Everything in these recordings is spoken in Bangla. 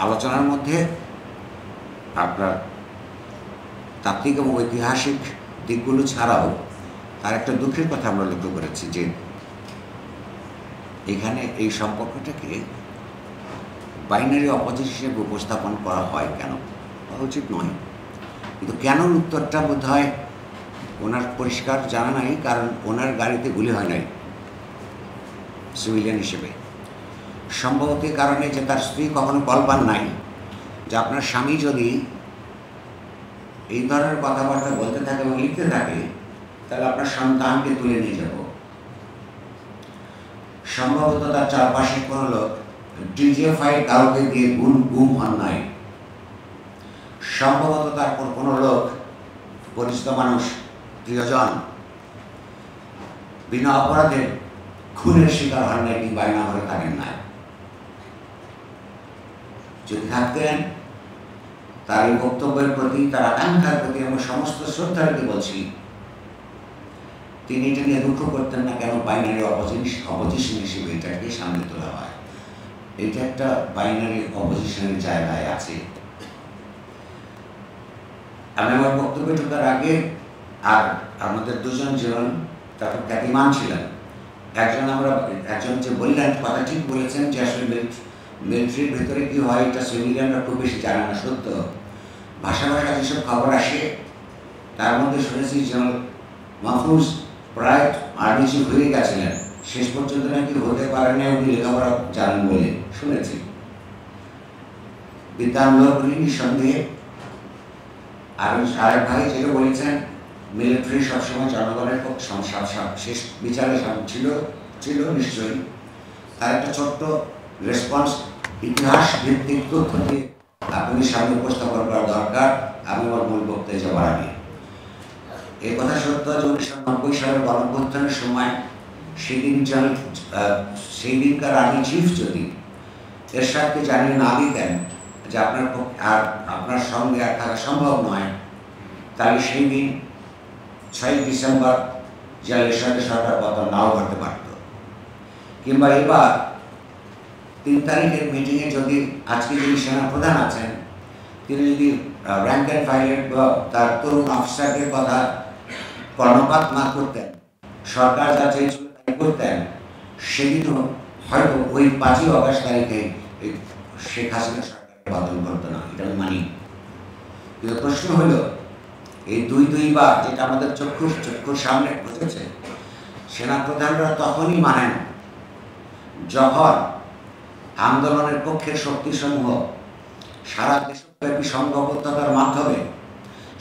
আলোচনার মধ্যে আপনার তাত্ত্বিক এবং ঐতিহাসিক দিকগুলো ছাড়াও তার একটা দুঃখের কথা আমরা লক্ষ্য করেছি যে এখানে এই সম্পর্কটাকে বাইনারি অপোজিট হিসেবে উপস্থাপন করা হয় কেন, উচিত নয়। কিন্তু কেন উত্তরটা বোধ হয় ওনার পরিষ্কার জানা নাই, কারণ ওনার গাড়িতে গুলি হয় নাই সিভিলিয়ান হিসেবে। সম্ভবত কারণে যে তার স্ত্রী কখনো কল পান নাই যে আপনার স্বামী যদি এই ধরনের কথাবার্তা বলতে থাকে এবং লিখতে থাকে তাহলে আপনার সন্তানকে তুলে নিয়ে যাব। সম্ভবত তার চারপাশে কোনো লোক ডিজিএফআই কাউকে দিয়ে গুম হন নাই। সম্ভবত তারপর কোনো লোক পরিচিত মানুষ প্রিয়জন বিনা অপরাধে খুনের শিকার হন নাই কিংবা বায়না করে থাকেন নাই। যদি থাকতেন তার এই বক্তব্যের প্রতি, তার আকাঙ্ক্ষার প্রতি আমরা সমস্ত শ্রদ্ধাকে বলছি, তিনি এটা নিয়ে দুঃখ করতেন না কেন বাইনারি অপোজিশন হিসেবে এটাকে সামনে তোলা হয়। এটা একটা বাইনারি অপোজিশনের জায়গায় আছে। আমি আমার বক্তব্যে ঢোকার আগে আর আমাদের দুজন জীবন তারপর খ্যাতিমান ছিলেন। একজন যে বললেন কথা ঠিক বলেছেন যে আসলে মিলিটারির ভেতরে কি হয় এটা সিভিলিয়ানরা খুব বেশি জানে না। সত্য, ভাষা যেসব খবর আসে তার মধ্যে শুনেছি জেনারেল মাহফুজ প্রায় আর্মি চিফ হয়ে গেছিলেন, শেষ পর্যন্ত নাকি হতে পারেন না, উনি লেখাপড়া জানেন বলে শুনেছি। বিদ্যান লোক নিঃসন্দেহে। আর আরেক ভাই যেটা বলেছেন মিলিটারি সবসময় জনগণের শেষ বিচারে ছিল নিশ্চয়ই। তার একটা ছোট্ট রেসপন্স ইতিহাস ভিত্তিক তথ্য দিয়ে আপনি সামনে উপস্থাপন করা দরকার। আমি আমার মূল বক্তব্যে যাওয়ার আগে এই কথা সত্য যে 1990 সালের গণঅভ্যুত্থানের সময় সেই দিনকার আর্মি চিফ যদি এরশাদকে জানিয়ে না দিতেন যে আপনার সঙ্গে আর থাকা সম্ভব নয়, তাহলে সেই দিন 6 ডিসেম্বর যে এরশাদের সরকার পতন নাও ঘটতে পারত। কিংবা এবার 3 তারিখের মিটিংয়ে যদি আজকে যিনি সেনাপ্রধান আছেন তিনি যদি র্যাঙ্ক অ্যান্ড ফাইলের বা তার তরুণ অফিসারদের কথা কর্ণপাত না করতেন, সরকার যা চেয়েছিল তাই করতেন, সেদিনও হয়তো ওই 5ই অগস্ট তারিখে শেখ হাসিনা সরকারকে পতন করতো না। এটা আমি মানি। কিন্তু প্রশ্ন হলো এই দুইবার যেটা আমাদের চক্ষুর সামনে ঘটেছে, সেনাপ্রধানরা তখনই মানেন যখন আন্দোলনের পক্ষের শক্তিসমূহ সারা দেশব্যাপী সংঘবদ্ধতার মাধ্যমে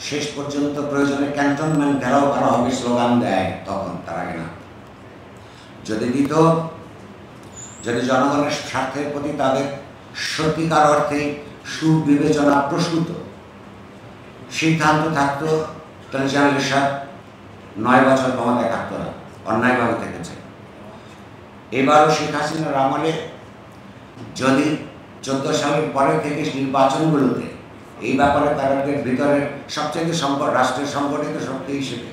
শেষ পর্যন্ত প্রয়োজনে ক্যান্টনমেন্ট ঘেরাও করা হবে স্লোগান দেয়, তখন তার আগে না। যদি জনগণের স্বার্থের প্রতি তাদের সত্যিকার অর্থে সুবিবেচনা প্রসূত সিদ্ধান্ত থাকতো, তাহলে জেনারেল এরশাদ 9 বছর ক্ষমতায় থাকতো না, অন্যায়ভাবে থেকেছে। এবারও শেখ হাসিনার আমলে যদি 14 সালের পরে থেকে নির্বাচনগুলোতে এই ব্যাপারে তাদের ভিতরের সবচেয়ে রাষ্ট্রের সংগঠিত শক্তি হিসেবে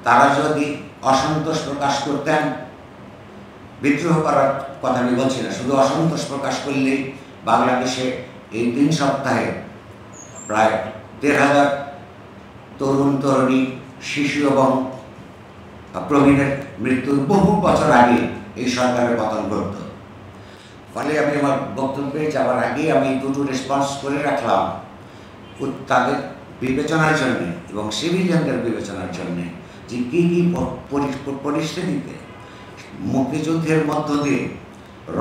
তারা যদি অসন্তোষ প্রকাশ করতেন, বিদ্রোহ করার কথা আমি বলছি না, শুধু অসন্তোষ প্রকাশ করলেই বাংলাদেশে এই 3 সপ্তাহে প্রায় 1,500 তরুণ তরুণী, শিশু এবং প্রবীণের মৃত্যুর বহু বছর আগে এই সরকারের পতন ঘটত। ফলে আমি আমার বক্তব্যে যাওয়ার আগে আমি দুটো রেসপন্স করে রাখলাম তাদের বিবেচনার জন্যে এবং সিভিলিয়ানদের বিবেচনার জন্যে যে কী কী পরিস্থিতিতে মুক্তিযুদ্ধের মধ্য দিয়ে,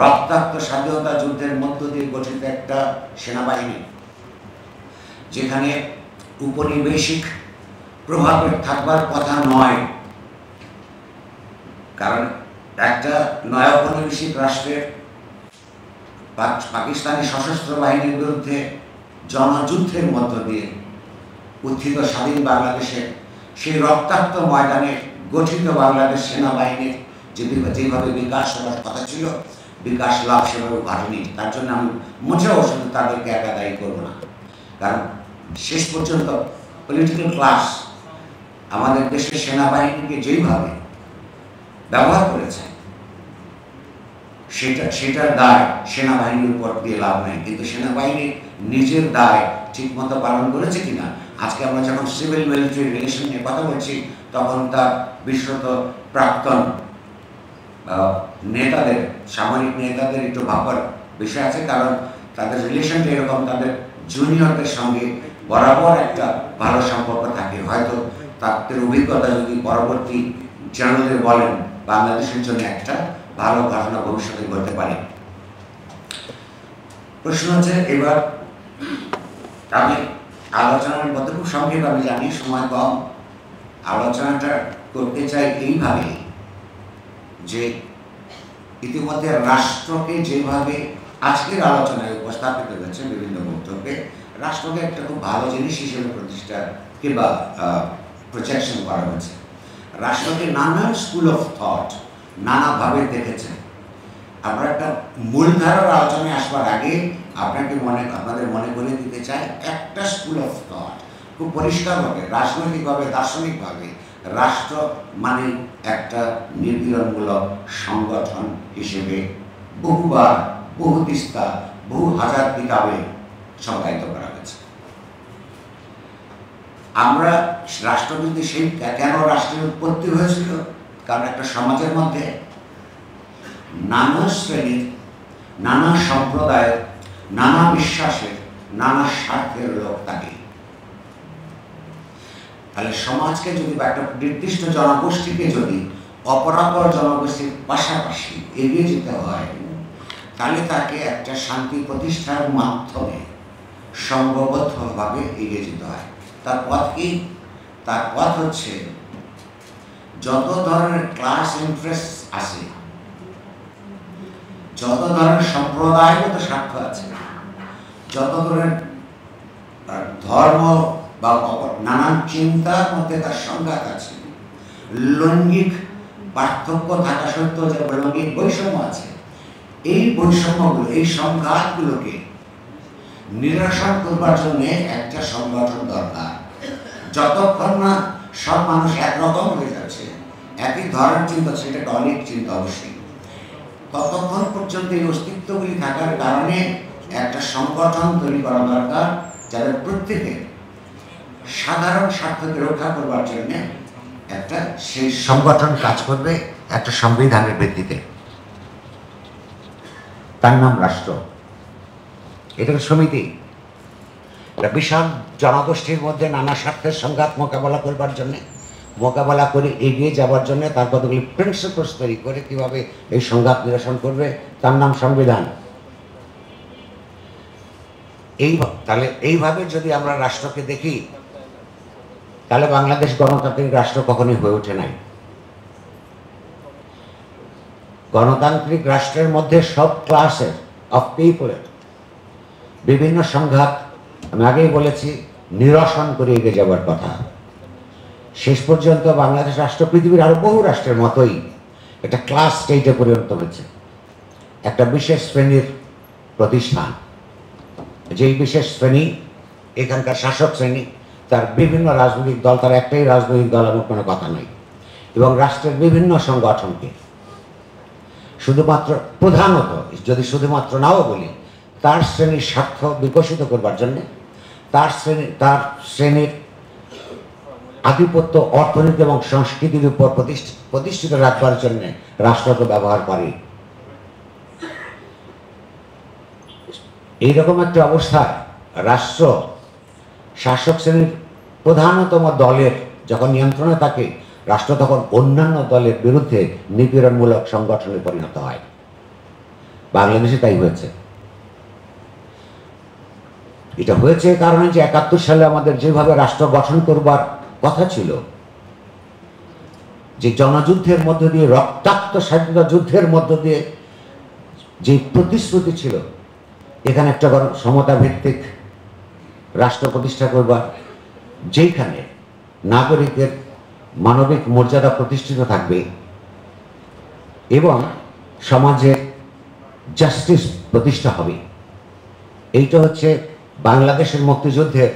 রক্তাক্ত স্বাধীনতা যুদ্ধের মধ্য দিয়ে গঠিত একটা সেনাবাহিনী, যেখানে উপনিবেশিক প্রভাবের থাকবার কথা নয়, কারণ একটা নয়া উপনিবেশিক রাষ্ট্রের পাকিস্তানি সশস্ত্র বাহিনীর বিরুদ্ধে জনযুদ্ধের মধ্য দিয়ে উত্থিত স্বাধীন বাংলাদেশের সেই রক্তাক্ত ময়দানে গঠিত বাংলাদেশ সেনাবাহিনীর যেভাবে বিকাশ হওয়ার কথা ছিল, বিকাশ লাভ সেভাবে ঘটেনি। তার জন্য আমি মোটেও শুধু তাদেরকে একা দায়ী করব না, কারণ শেষ পর্যন্ত পলিটিক্যাল ক্লাস আমাদের দেশের সেনাবাহিনীকে যেইভাবে ব্যবহার করেছে সেটার দায় সেনাবাহিনীর উপর দিয়ে লাভ নেই। কিন্তু সেনাবাহিনীর নিজের দায় ঠিকমতো পালন করেছে কিনা, আজকে আমরা যখন সিভিল মিলিটারি রিলেশন নিয়ে কথা বলছি তখন তার বিশেষত প্রাক্তন নেতাদের, সামরিক নেতাদের একটু ভাববার বিষয় আছে, কারণ তাদের রিলেশনটা এরকম, তাদের জুনিয়রদের সঙ্গে বরাবর একটা ভালো সম্পর্ক থাকে। হয়তো তাদের অভিজ্ঞতা যদি পরবর্তী জেনারেলদের বলেন, বাংলাদেশের জন্য একটা ভালো ঘটনা ভবিষ্যতে ঘটতে পারে। প্রশ্ন হচ্ছে, এবার আমি আলোচনার মধ্যে খুব সংক্ষেপ, আমি জানি সময় কম, আলোচনাটা করতে চাই এইভাবে যে ইতিমধ্যে রাষ্ট্রকে যেভাবে আজকের আলোচনায় উপস্থাপিত হয়েছে বিভিন্ন বক্তব্যে, রাষ্ট্রকে একটা খুব ভালো জিনিস হিসেবে প্রতিষ্ঠা কিংবা প্রজেকশন করা হয়েছে। রাষ্ট্রকে নানা স্কুল অফ থট নানাভাবে দেখেছেন। আমরা একটা মূলধারার আলোচনায় আসবার আগে আপনাদের মনে করে দিতে চাই, একটা স্কুল অফ থট খুব পরিষ্কারভাবে রাজনৈতিকভাবে দার্শনিকভাবে রাষ্ট্র মানে একটা নিপীড়নমূলক সংগঠন হিসেবে বহুবার, বহু তিস্তা, বহু হাজার কিতাবে সংজ্ঞায়িত করা হয়েছে। আমরা রাষ্ট্রবিদ্যা সেই কেন রাষ্ট্রের উৎপত্তি হয়েছিল, কারণ একটা সমাজের মধ্যে নানা শ্রেণীর, নানা সম্প্রদায়ের, নানা বিশ্বাসের, নানা স্বার্থের লোক থাকে। তাহলে সমাজকে যদি বা একটা নির্দিষ্ট জনগোষ্ঠীকে যদি অপরাপর জনগোষ্ঠীর পাশাপাশি এগিয়ে যেতে হয়, তাহলে তাকে একটা শান্তি প্রতিষ্ঠার মাধ্যমে সংঘবদ্ধভাবে এগিয়ে যেতে হয়। তার পথ কি? তার পথ হচ্ছে যত ধরনের ক্লাস ইন্টারেস্ট আছে, যত ধরনের সম্প্রদায়গত স্বার্থ আছে, যত ধরনের ধর্ম বা নানান চিন্তার মধ্যে তার সংঘাত আছে, লৈঙ্গিক পার্থক্য থাকা সত্ত্বেও যে লৈঙ্গিক বৈষম্য আছে, এই বৈষম্যগুলো, এই সংঘাতগুলোকে নিরসন করবার জন্য একটা সংগঠন দরকার। যতক্ষণ না সব মানুষ একরকম হয়ে যাচ্ছে, একই ধরনের চিন্তা, সেটা একটা অনেক চিন্তা অবশ্যই, ততক্ষণ পর্যন্ত এই অস্তিত্বগুলি থাকার কারণে একটা সংগঠন তৈরি করা দরকার, যাদের প্রত্যেকে সাধারণ স্বার্থকে রক্ষা করবার জন্য একটা সেই সংগঠন কাজ করবে একটা সংবিধানের ভিত্তিতে। তার নাম রাষ্ট্র। এটা সমিতি, বিশাল জনগোষ্ঠীর মধ্যে নানা স্বার্থের সংঘাত মোকাবেলা করে এগিয়ে যাবার জন্য তার কতগুলি প্রিন্সিপালস তৈরি করে কিভাবে এই সংঘাত নিরসন করবে, তার নাম সংবিধান। তাহলে এইভাবে যদি আমরা রাষ্ট্রকে দেখি, তাহলে বাংলাদেশ গণতান্ত্রিক রাষ্ট্র কখনোই হয়ে ওঠে নাই। গণতান্ত্রিক রাষ্ট্রের মধ্যে সব ক্লাসের অফ পিপলের বিভিন্ন সংঘাত, আমি আগেই বলেছি, নিরসন করে এগিয়ে যাবার কথা। শেষ পর্যন্ত বাংলাদেশ রাষ্ট্র পৃথিবীর আরো বহু রাষ্ট্রের মতোই একটা ক্লাস স্টেটে পরিণত হয়েছে, একটা বিশেষ শ্রেণীর প্রতিষ্ঠান। যেই বিশেষ শ্রেণী, এখানকার শাসক শ্রেণী, তার বিভিন্ন রাজনৈতিক দল, তার একটাই রাজনৈতিক দল এমন কোনো কথা নয়, এবং রাষ্ট্রের বিভিন্ন সংগঠনকে শুধুমাত্র, প্রধানত যদি শুধুমাত্র নাও বলি, তার শ্রেণীর স্বার্থ বিকশিত করবার জন্য, তার শ্রেণীর আধিপত্য অর্থনীতি এবং সংস্কৃতির উপর প্রতিষ্ঠিত রাখবার জন্য রাষ্ট্রকে ব্যবহার করে। এইরকম একটা অবস্থায় রাষ্ট্র শাসক শ্রেণীর প্রধানতম দলের যখন নিয়ন্ত্রণে থাকে, রাষ্ট্র তখন অন্যান্য দলের বিরুদ্ধে নিপীড়নমূলক সংগঠনে পরিণত হয়। বাংলাদেশে তাই হয়েছে। এটা হয়েছে কারণে যে ৭১ সালে আমাদের যেভাবে রাষ্ট্র গঠন করবার কথা ছিল, যে জনযুদ্ধের মধ্য দিয়ে, রক্তাক্ত স্বাধীনতা যুদ্ধের মধ্য দিয়ে যে প্রতিশ্রুতি ছিল, এখানে একটা সমতা ভিত্তিক রাষ্ট্র প্রতিষ্ঠা করবার, যেখানে নাগরিকের মানবিক মর্যাদা প্রতিষ্ঠিত থাকবে এবং সমাজে জাস্টিস প্রতিষ্ঠা হবে। এইটা হচ্ছে বাংলাদেশের মুক্তিযুদ্ধের,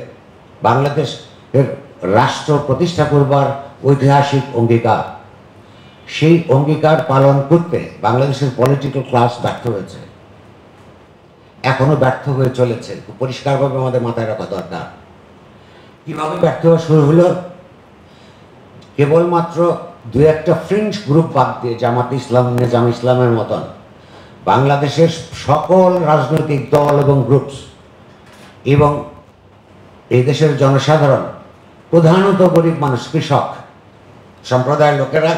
বাংলাদেশের রাষ্ট্র প্রতিষ্ঠা করবার ঐতিহাসিক অঙ্গীকার। সেই অঙ্গীকার পালন করতে বাংলাদেশের পলিটিক্যাল ক্লাস ব্যর্থ হয়েছে, এখনো ব্যর্থ হয়ে চলেছে। পরিষ্কারভাবে আমাদের মাথায় রাখা দরকার। কিভাবে ব্যর্থ হওয়া শুরু হলো? কেবলমাত্র দু একটা ফ্রিঞ্জ গ্রুপ বাদ দিয়ে, জামাত ইসলাম, নিজাম ইসলামের মতন বাংলাদেশের সকল রাজনৈতিক দল এবং গ্রুপস এবং এই দেশের জনসাধারণ, প্রধানত গরিব মানুষ, কৃষক সম্প্রদায়ের লোকেরা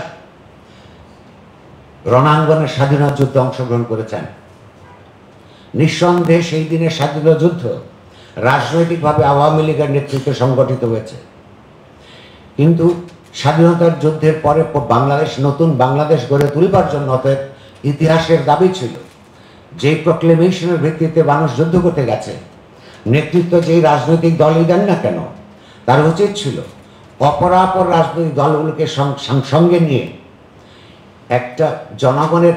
রণাঙ্গনের স্বাধীনতা যুদ্ধে অংশগ্রহণ করেছেন। নিঃসন্দেহে সেই দিনের স্বাধীনতা যুদ্ধ রাজনৈতিকভাবে আওয়ামী লীগের নেতৃত্বে সংগঠিত হয়েছে, কিন্তু স্বাধীনতার যুদ্ধের পরে বাংলাদেশ, নতুন বাংলাদেশ গড়ে তুলবার জন্য অতএব ইতিহাসের দাবি ছিল যেই প্রক্লেমেশনের ভিত্তিতে মানুষ যুদ্ধ করতে গেছে, নেতৃত্ব যেই রাজনৈতিক দলই দেন না কেন, তার উচিত ছিল অপরাপর রাজনৈতিক দলগুলোকে সঙ্গে নিয়ে একটা জনগণের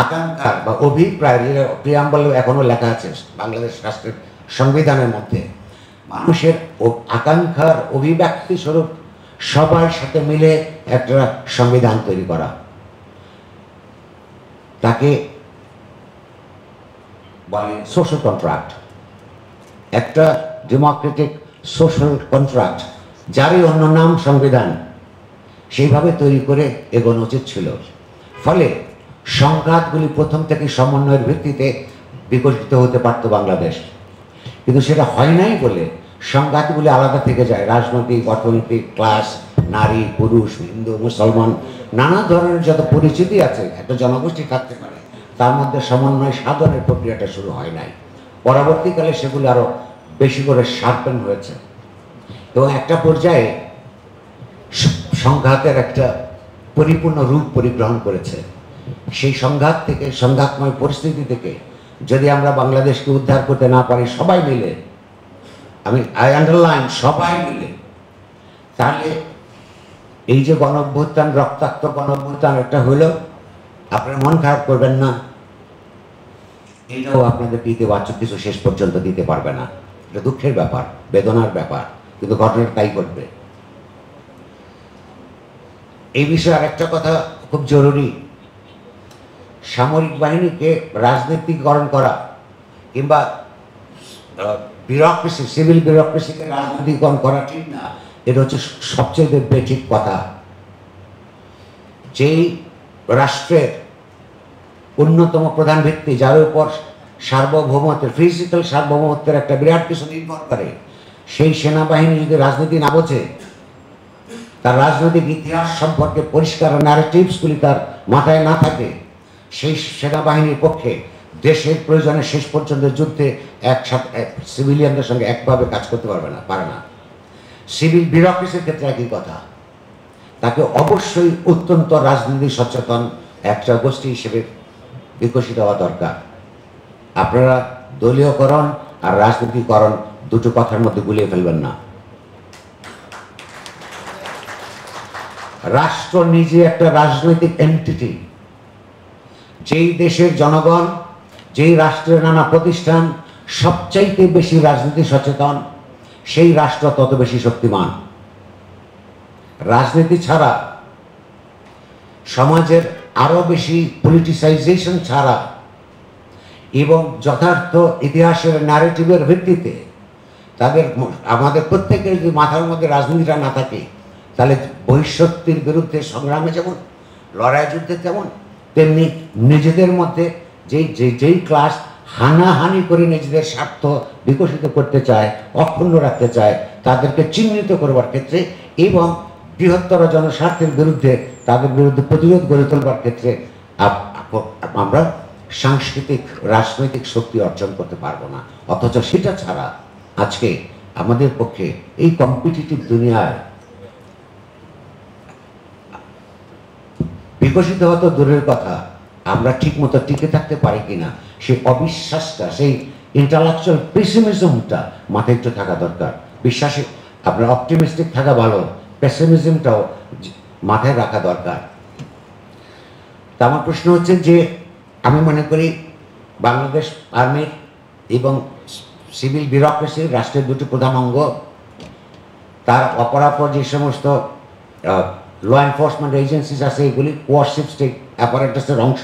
আকাঙ্ক্ষার বা অভিপ্রায়, প্রিয়াম্বল এখনো লেখা আছে বাংলাদেশ রাষ্ট্রের সংবিধানের মধ্যে, মানুষের আকাঙ্ক্ষার অভিব্যক্তি স্বরূপ সবার সাথে মিলে একটা সংবিধান তৈরি করা, তাকে বলে সোশ্যাল কন্ট্রাক্ট। একটা ডেমোক্রেটিক সোশ্যাল কন্ট্রাক্ট, যারই অন্য নাম সংবিধান, সেইভাবে তৈরি করে এগোনো উচিত ছিল। ফলে সংঘাতগুলি প্রথম থেকে সমন্বয়ের ভিত্তিতে বিকশিত হতে পারত বাংলাদেশ, কিন্তু সেটা হয় নাই বলে সংঘাতগুলি আলাদা থেকে যায়। রাজনৈতিক, অর্থনৈতিক, ক্লাস, নারী, পুরুষ, হিন্দু, মুসলমান, নানা ধরনের যত পরিচিতি আছে একটা জনগোষ্ঠী থাকতে পারে, তার মধ্যে সমন্বয় সাধনের প্রক্রিয়াটা শুরু হয় নাই। পরবর্তীকালে সেগুলি আরও বেশি করে শার্পেন হয়েছে এবং একটা পর্যায়ে সংঘাতের একটা পরিপূর্ণ রূপ পরিগ্রহণ করেছে। সেই সংঘাত থেকে, সংঘাতময় পরিস্থিতি থেকে যদি আমরা বাংলাদেশকে উদ্ধার করতে না পারি সবাই মিলে, আমি আন্ডারলাইন সবাই মিলে, তাহলে এই যে গণঅভ্যুত্থান, রক্তাক্ত গণঅভ্যুত্থান একটা হলো, আপনারা মন খারাপ করবেন না, এটাও আপনাদের ইতিবাচক কিছু শেষ পর্যন্ত দিতে পারবে না। এটা দুঃখের ব্যাপার, বেদনার ব্যাপার, কিন্তু ঘটনাটা তাই ঘটবে। এই বিষয়ে আরেকটা কথা খুব জরুরি, সামরিক বাহিনীকে রাজনীতিকরণ করা কিংবা বিউরোক্রেসি, সিভিল বিউরোক্রেসিকে রাজনীতিকরণ করা ঠিক না, এটা হচ্ছে সবচেয়ে বেঠিক কথা। যেই রাষ্ট্রের অন্যতম প্রধান ভিত্তি, যার উপর সার্বভৌমত্বের, ফিজিক্যাল সার্বভৌমত্বের একটা বিরাট কিছু নির্ভর করে, সেই সেনাবাহিনী যদি রাজনীতি না বোঝে, তার রাজনৈতিক ইতিহাস সম্পর্কে পরিষ্কার ন্যারেটিভসগুলি তার মাথায় না থাকে, সেই সেনাবাহিনীর পক্ষে দেশের প্রয়োজনে শেষ পর্যন্ত যুদ্ধে একসাথে সিভিলিয়ানদের সঙ্গে একভাবে কাজ করতে পারে না। সিভিল বিউরোক্রেসির ক্ষেত্রে একই কথা, তাকে অবশ্যই অত্যন্ত রাজনীতি সচেতন একটা গোষ্ঠী হিসেবে বিকশিত হওয়া দরকার। আপনারা দলীয়করণ আর রাজনীতিকরণ দুটো কথার মধ্যে গুলিয়ে ফেলবেন না। রাষ্ট্র নিজে একটা রাজনৈতিক এন্টিটি। যেই দেশের জনগণ, যেই রাষ্ট্রের নানা প্রতিষ্ঠান সবচাইতে বেশি রাজনীতি সচেতন, সেই রাষ্ট্র তত বেশি শক্তিমান। রাজনীতি ছাড়া, সমাজের আরো বেশি পলিটিসাইজেশন ছাড়া এবং যথার্থ ইতিহাসের ন্যারেটিভের ভিত্তিতে আমাদের প্রত্যেকের যদি মাথার মধ্যে রাজনীতিটা না থাকে, তাহলে বহিঃশক্তির বিরুদ্ধে সংগ্রামে যেমন, লড়াই যুদ্ধে তেমন, তেমনি নিজেদের মধ্যে যেই ক্লাস হানাহানি করে নিজেদের স্বার্থ বিকশিত করতে চায়, অক্ষুণ্ণ রাখতে চায়, তাদেরকে চিহ্নিত করবার ক্ষেত্রে এবং বৃহত্তর জনস্বার্থের বিরুদ্ধে তাদের বিরুদ্ধে প্রতিরোধ গড়ে তোলবার ক্ষেত্রে আমরা সাংস্কৃতিক রাজনৈতিক শক্তি অর্জন করতে পারবো না। অথচ সেটা ছাড়া আজকে আমাদের পক্ষে এই কম্পিটিটিভ দুনিয়ায় বিকশিত হওয়া তো দূরের কথা, আমরা ঠিক মতো টিকে থাকতে পারি কিনা সেই অবিশ্বাসটা, সেই ইন্টালেকচুয়াল পেসিমিজমটা মাথায় একটু থাকা দরকার। বিশ্বাসে আপনার অপটিমিস্টিক থাকা ভালো, পেসিমিজমটাও মাথায় রাখা দরকার। তা আমার প্রশ্ন হচ্ছে যে, আমি মনে করি বাংলাদেশ আর্মির এবং সিভিল বিউরোক্রেসি রাষ্ট্রের দুটি প্রধান অঙ্গ, তার অপরাপর যে সমস্ত ল এনফোর্সমেন্ট এজেন্সিস আছে, এগুলি কোয়ার্সিভ স্টেট অ্যাপারেটাসের অংশ।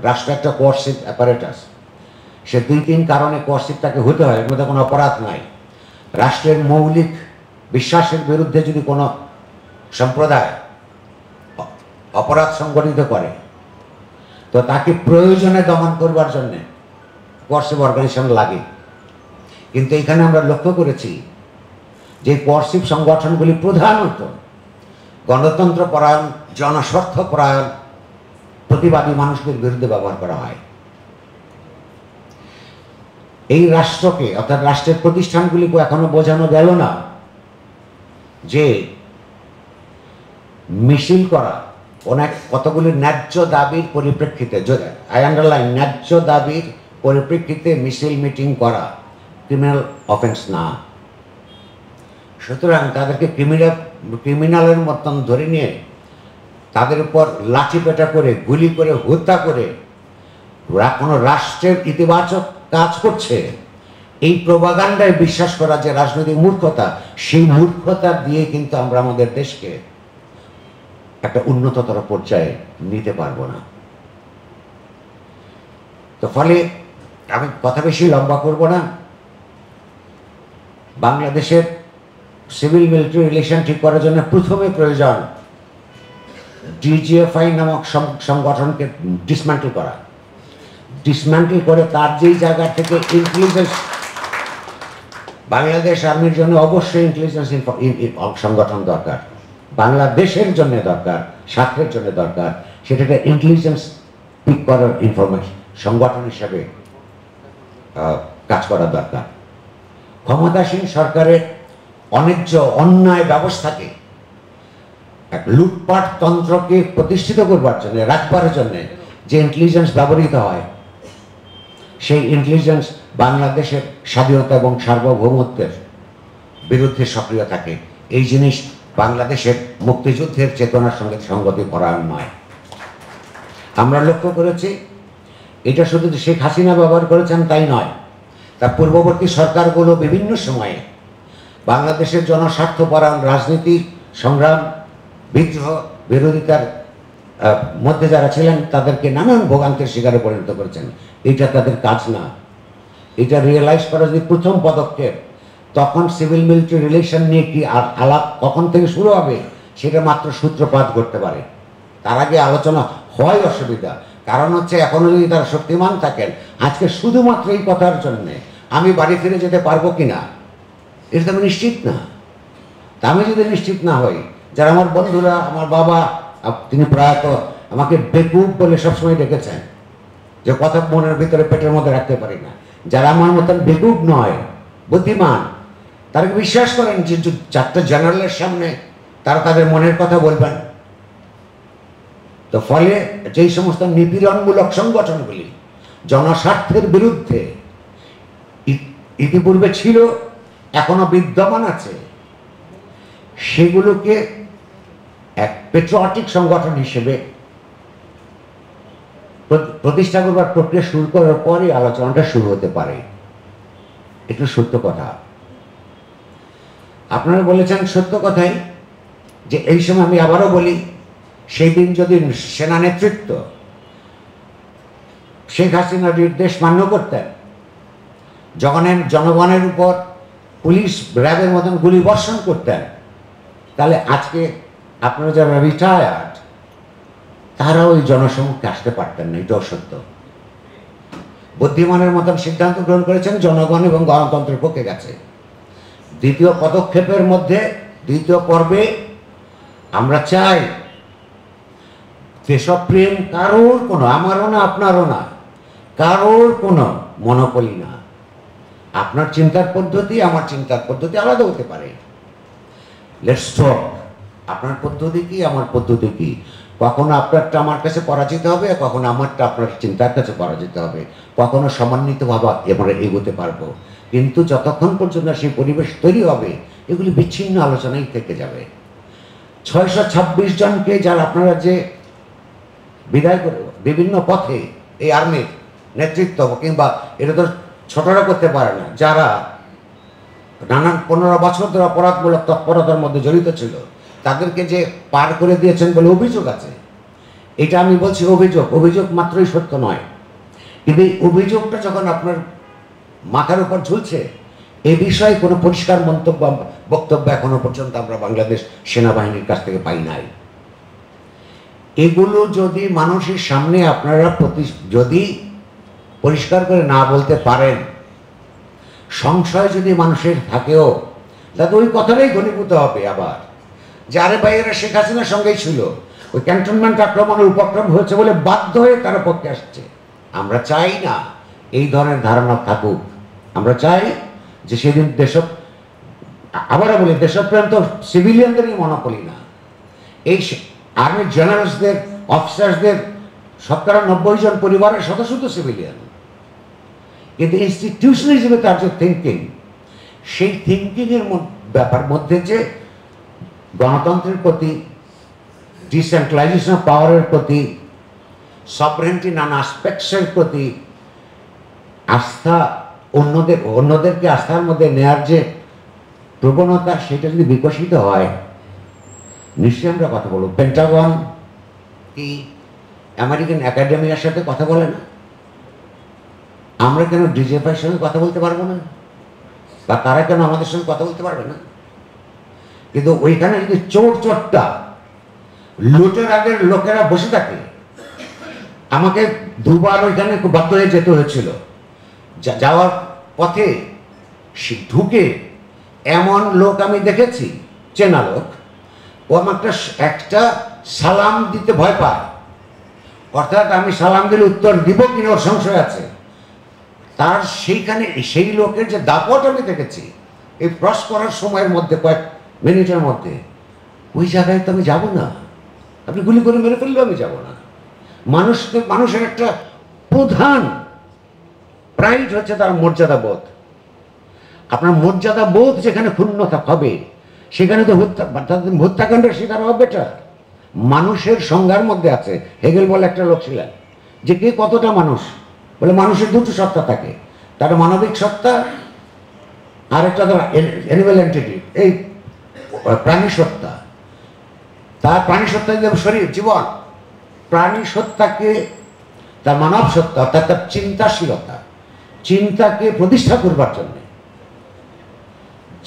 রাষ্ট্র একটা কোয়ার্সিভ অ্যাপারেটাস, সে 2-3 কারণে কোয়ার্সিভ তাকে হতে হয়, এর মধ্যে কোনো অপরাধ নাই। রাষ্ট্রের মৌলিক বিশ্বাসের বিরুদ্ধে যদি কোনো সম্প্রদায় অপরাধ সংগঠিত করে, তো তাকে প্রয়োজনে দমন করবার জন্যে কোয়ার্সিভ অর্গানাইজেশন লাগে। কিন্তু এখানে আমরা লক্ষ্য করেছি যে কোয়ার্সিভ সংগঠনগুলি প্রধানত গণতন্ত্র পরায়ণ, জনস্বার্থ পরায়ণ, প্রতিবাদী মানুষদের বিরুদ্ধে ব্যবহার করা হয়। এই রাষ্ট্রকে অর্থাৎ রাষ্ট্রের প্রতিষ্ঠানগুলিকে এখনো বোঝানো গেল না যে মিছিল করা অনেক কতগুলি ন্যায্য দাবির পরিপ্রেক্ষিতে, আই আন্ডারলাইন ন্যায্য দাবির পরিপ্রেক্ষিতে মিছিল মিটিং করা ক্রিমিনাল অফেন্স না। সুতরাং তাদেরকে ক্রিমিনালের মতন ধরে নিয়ে তাদের উপর লাঠিপেটা করে, গুলি করে, হত্যা করে কোনো রাষ্ট্রের ইতিবাচক কাজ করছে, এই প্রোপাগান্ডায় বিশ্বাস করা যে রাজনৈতিক মূর্খতা, সেই মূর্খতা দিয়ে কিন্তু আমরা আমাদের দেশকে একটা উন্নততর পর্যায়ে নিতে পারবো না। তো ফলে আমি কথা বেশি লম্বা করব না। বাংলাদেশের সিভিল মিলিটারি রিলেশন ঠিক করার জন্য প্রথমে প্রয়োজন ডিজিএফআই নামক সংগঠনকে ডিসম্যান্টেল করা। ডিসম্যান্টেল করে তার যেই জায়গা থেকে ইন্টেলিজেন্স, বাংলাদেশ আর্মির জন্য অবশ্যই ইন্টেলিজেন্স সংগঠন দরকার, বাংলাদেশের জন্য দরকার, স্বার্থের জন্য দরকার, সেটাকে ইন্টেলিজেন্স পিক করার ইনফরমেশন সংগঠন হিসাবে কাজ করা দরকার। ক্ষমতাসীন সরকারের অন্যায্য অন্যায় ব্যবস্থাকে, এক লুটপাট তন্ত্রকে প্রতিষ্ঠিত করবার জন্য, রাখবার জন্য যে ইন্টেলিজেন্স ব্যবহৃত হয়, সেই ইন্টেলিজেন্স বাংলাদেশের স্বাধীনতা এবং সার্বভৌমত্বের বিরুদ্ধে সক্রিয় থাকে। এই জিনিস বাংলাদেশের মুক্তিযুদ্ধের চেতনার সঙ্গে সঙ্গতি পরায়ণ নয়। আমরা লক্ষ্য করেছি এটা শুধু শেখ হাসিনা ব্যবহার করেছেন তাই নয়, তার পূর্ববর্তী সরকারগুলো বিভিন্ন সময়ে বাংলাদেশের জনস্বার্থপরায়ণ রাজনীতি, সংগ্রাম, বিদ্রোহ, বিরোধিতার মধ্যে যারা ছিলেন তাদেরকে নানান ভোগান্তির শিকারে পরিণত করেছেন। এটা তাদের কাজ না। এটা রিয়েলাইজ করা যদি প্রথম পদক্ষেপ, তখন সিভিল মিলিটারি রিলেশন নিয়ে কি আলাপ কখন থেকে শুরু হবে সেটা মাত্র সূত্রপাত করতে পারে। তার আগে আলোচনা হয় অসুবিধা, কারণ হচ্ছে এখনো যদি তারা শক্তিমান থাকেন, আজকে শুধুমাত্র এই কথার জন্যে আমি বাড়ি ফিরে যেতে পারবো কিনা এটা তো আমি নিশ্চিত না। তা আমি যদি নিশ্চিত না হই, যারা আমার বন্ধুরা, আমার বাবা, তিনি প্রায়ত আমাকে বেকুব বলে সবসময় ডেকেছেন, যে কথা মনের ভিতরে পেটের মধ্যে রাখতে পারি না, যারা আমার মতন বেকুব নয়, বুদ্ধিমান, তারা বিশ্বাস করেন যে 4টা জেনারেলের সামনে তারা তাদের মনের কথা বলবেন। তো ফলে যেই সমস্ত নিপীড়নমূলক সংগঠনগুলি জনস্বার্থের বিরুদ্ধে ইতিপূর্বে ছিল, এখনো বিদ্যমান আছে, সেগুলোকে এক পেট্রিয়টিক সংগঠন হিসেবে প্রতিষ্ঠা করবার প্রক্রিয়া শুরু করার পরে আলোচনাটা শুরু হতে পারে। একটু সত্য কথা আপনারা বলেছেন, সত্য কথাই যে এই সময় আমি আবারও বলি, সেই দিন যদি সেনা নেতৃত্ব শেখ হাসিনার নির্দেশ মান্য করতেন, জনগণের উপর পুলিশ র্যাবের মতন গুলি বর্ষণ করতেন, তাহলে আজকে আপনারা যারা রিটায়ার্ড তারা ওই জনসমক্ষে আসতে পারতেন না। এটাও সত্য। বুদ্ধিমানের মতন সিদ্ধান্ত গ্রহণ করেছেন, জনগণ এবং গণতন্ত্রের পক্ষে গেছে। দ্বিতীয় পদক্ষেপের মধ্যে, দ্বিতীয় পর্বে আমরা চাই দেশপ্রেম কারোর কোনো, আমারও না আপনারও না, কারোর কোনো মনোপলি না। আপনার চিন্তার পদ্ধতি, আমার চিন্তার পদ্ধতি আলাদা হতে পারে। Let's talk. আপনার পদ্ধতি কি, আমার পদ্ধতি কি, কখনো আপনারটা আমার কাছে পরাজিত হবে, কখনো আমারটা আপনার চিন্তার কাছে পরাজিত হবে, কখনো সমন্বিতভাবে আমরা এগোতে পারবো। কিন্তু যতক্ষণ পর্যন্ত সেই পরিবেশ তৈরি হবে, এগুলি বিচ্ছিন্ন আলোচনাই থেকে যাবে। 626 জনকে যারা আপনারা যে বিদায় করে বিভিন্ন পথে এই আর্মির নেতৃত্ব, কিংবা এটা তো ছোটরা করতে পারে না, যারা নানান 15 বছর ধরে অপরাধমূলক তৎপরতার মধ্যে জড়িত ছিল, তাদেরকে যে পার করে দিয়েছেন বলে অভিযোগ আছে। এটা আমি বলছি অভিযোগ মাত্রই সত্য নয়, কিন্তু এই অভিযোগটা যখন আপনার মাথার উপর ঝুলছে, এ বিষয়ে কোনো পরিষ্কার বক্তব্য এখনো পর্যন্ত আমরা বাংলাদেশ সেনাবাহিনীর কাছ থেকে পাই নাই। এগুলো যদি মানুষের সামনে আপনারা যদি পরিষ্কার করে না বলতে পারেন, সংশয় যদি মানুষের থাকেও, তাতে ওই কথাটাই ঘনীভূত হবে আবার যে আরে ভাই এরা শেখ হাসিনার সঙ্গেই ছিল, ওই ক্যান্টনমেন্ট আক্রমণের উপক্রম হয়েছে বলে বাধ্য হয়ে তারা পক্ষে আসছে। আমরা চাই না এই ধরনের ধারণা থাকুক। আমরা চাই যে সেদিন আবারও বলি, দেশপ্রেম তো সিভিলিয়ানদেরই মনোপলি না। এই আর্মি জেনারেলসদের, অফিসার্সদের 90% জন পরিবারের সদস্য তো সিভিলিয়ান, কিন্তু ইনস্টিটিউশনালিজমে তার যে থিঙ্কিং, সেই থিঙ্কিংয়ের মধ্যে যে গণতন্ত্রের প্রতি, ডিসেন্ট্রালাইজেশন অফ পাওয়ারের প্রতি, সভরেন্টি নানা অ্যাসপেক্টসের প্রতি আস্থা, অন্যদেরকে আস্থার মধ্যে নেয়ার যে প্রবণতা, সেটা যদি বিকশিত হয়, নিশ্চয়ই আমরা কথা বলব। পেন্টাগন কি আমেরিকান একাডেমির সাথে কথা বলে না? আমরা কেন ডিজেফাইয়ের সঙ্গে কথা বলতে পারবো না? বা তারা কেন আমাদের সঙ্গে কথা বলতে পারবে না? কিন্তু ওইখানে যদি চোরটা লুটের আগের লোকেরা বসে থাকে, আমাকে দুবার ওইখানে খুব বাধ্য হয়ে যেতে হয়েছিল। যাওয়ার পথে ঢুকে এমন লোক আমি দেখেছি, চেনা লোক, ও আমাকে একটা সালাম দিতে ভয় পায়। অর্থাৎ আমি সালাম দিলে উত্তর দিব কিনা ওর সংশয় আছে। তার সেইখানে সেই লোকের যে দাপট আমি দেখেছি এই ক্রস করার সময়ের মধ্যে, কয়েক মিনিটের মধ্যে, ওই জায়গায় তো আমি যাব না। আপনি গুলি করে মেরে ফেললেও আমি যাব না। মানুষের একটা প্রধান প্রাইড হচ্ছে তার মর্যাদা বোধ। আপনার মর্যাদা বোধ যেখানে ক্ষুণ্ণতা হবে, সেখানে তো হত্যাকাণ্ডের শিকার হবে। বেটার মানুষের সংজ্ঞার মধ্যে আছে। হেগেল বলে একটা লোক ছিলেন যে কে কতটা মানুষ, বলে মানুষের দুটো সত্তা থাকে, তার মানবিক সত্তা আর একটা অ্যানিমাল এন্টিটি, এই প্রাণী সত্তা। তার প্রাণী সত্তা শরীর, জীবন। প্রাণী সত্তাকে, তার মানব সত্তা অর্থাৎ তার চিন্তাশীলতা, চিন্তাকে প্রতিষ্ঠা করবার জন্য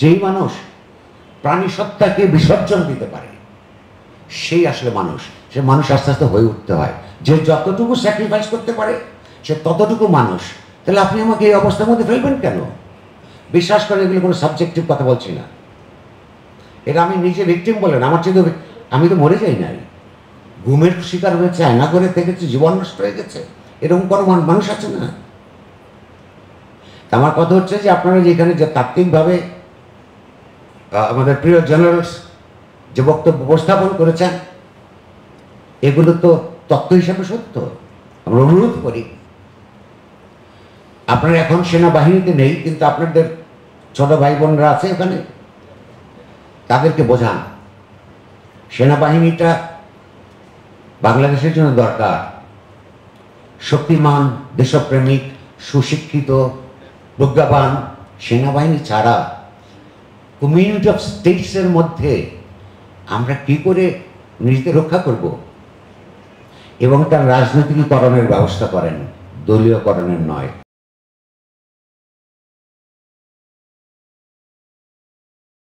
যেই মানুষ প্রাণী সত্তাকে বিসর্জন দিতে পারে, সেই আসলে মানুষ। সে মানুষ আস্তে আস্তে হয়ে উঠতে হয়। যে যতটুকু স্যাক্রিফাইস করতে পারে সে ততটুকু মানুষ। তাহলে আপনি আমাকে এই অবস্থার মধ্যে ফেলবেন কেন? বিশ্বাস করেন, এগুলো কোনো সাবজেক্টিভ কথা বলছি না। এটা আমি নিজে ভিকটিম বলেন, আমার চেয়ে আমি তো মরে যাই নাই, ঘুমের শিকার হয়েছে, আয়না করে থেকেছে, জীবন নষ্ট হয়ে গেছে, এরকম কোনো মানুষ আছে না? আমার কথা হচ্ছে যে আপনারা যেখানে যে তাত্ত্বিকভাবে আমাদের প্রিয় জেনারেলস যে বক্তব্য উপস্থাপন করেছেন, এগুলো তো তত্ত্ব হিসাবে সত্য। আমরা অনুরোধ করি, আপনারা এখন সেনাবাহিনীতে নেই, কিন্তু আপনাদের ছোট ভাই বোনরা আছে ওখানে, তাদেরকে বোঝান সেনাবাহিনীটা বাংলাদেশের জন্য দরকার। শক্তিমান, দেশপ্রেমিক, সুশিক্ষিত, প্রজ্ঞাবান সেনাবাহিনী ছাড়া কমিউনিটি অফ স্টেটসের মধ্যে আমরা কি করে নিজেদের রক্ষা করব? এবং তার রাজনৈতিকীকরণের ব্যবস্থা করেন, দলীয়করণের নয়।